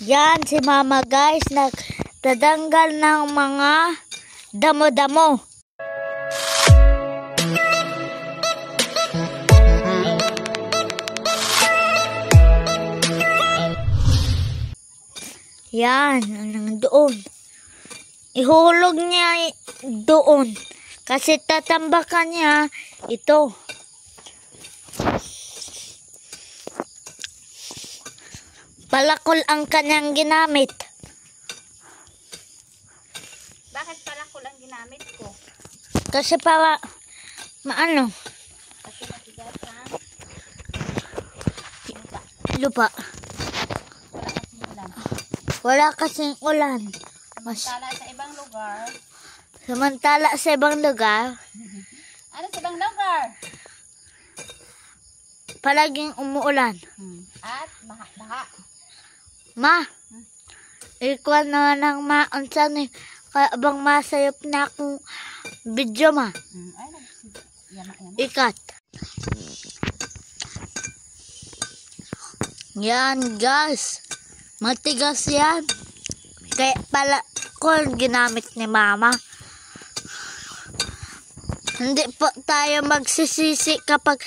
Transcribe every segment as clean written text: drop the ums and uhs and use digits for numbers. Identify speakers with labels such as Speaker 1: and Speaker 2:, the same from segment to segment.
Speaker 1: Yan si Mama guys, nagtatanggal ng mga damo-damo. Yan, doon. Ihulog niya doon. Kasi tatambakan niya ito. Palakol ang kanyang ginamit.
Speaker 2: Bakit palakol ang ginamit ko?
Speaker 1: Kasi para, maano?
Speaker 2: Kasi matigas ang
Speaker 1: lupa. Wala kasing ulan.
Speaker 2: Samantala sa ibang lugar.
Speaker 1: Samantala sa ibang lugar.
Speaker 2: Ano sa ibang lugar?
Speaker 1: Palaging umuulan.
Speaker 2: At baha.
Speaker 1: Ma, ikuha na ng maunsan eh. Kaya bang masayop na akong video, ma. Ikat. Yan, guys. Matigas yan. Kaya pala ko ginamit ni Mama. Hindi po tayo magsisisi kapag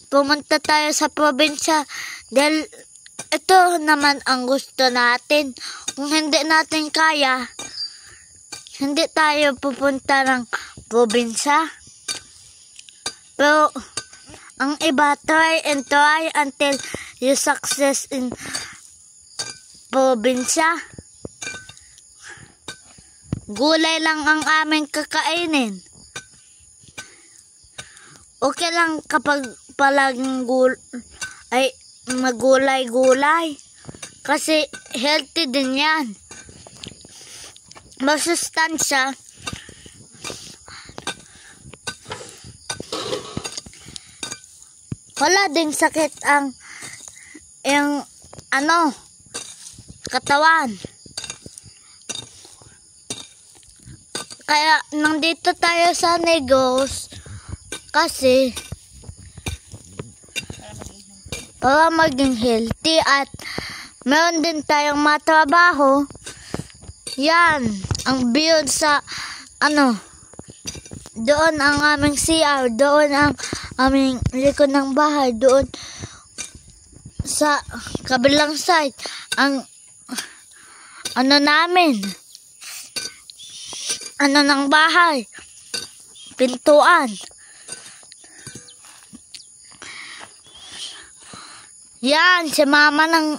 Speaker 1: pumunta tayo sa probinsya. Dahil ito naman ang gusto natin. Kung hindi natin kaya, hindi tayo pupunta ng probinsya. Pero ang iba, try and try until you success in probinsya. Gulay lang ang aming kakainin. Okay lang kapag palaging magulay-gulay. Kasi healthy din yan. Masustansya. Wala ding sakit ang katawan. Kaya nandito tayo sa Negros kasi para maging healthy at meron din tayong matrabaho. Yan ang build sa doon ang aming CR, doon ang aming likod ng bahay, doon sa kabilang side ang namin ng bahay, pintuan. Yan si Mama ng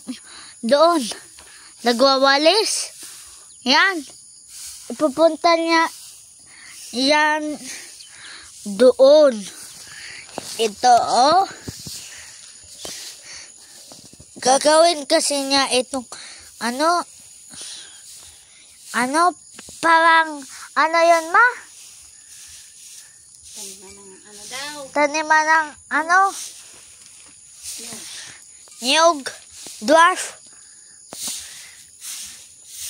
Speaker 1: doon nagwawalis. Yan ipupunta niya yan doon. Ito gagawin kasi niya itong parang yun, Ma? Taniman ng niyog, dwarf.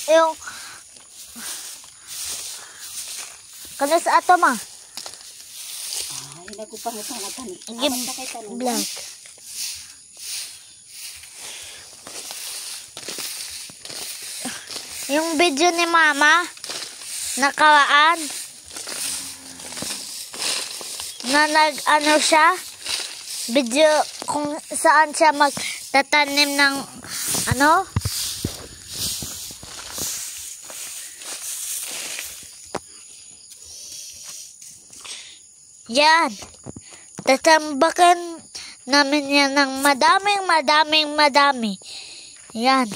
Speaker 1: Yung kanas ato, Ma?
Speaker 2: Hindi ko pa natanatan.
Speaker 1: Black. Yung video ni Mama nakaraan na siya video kung saan siya magtatanim ng yan, tatambakan namin yan ng madami yan.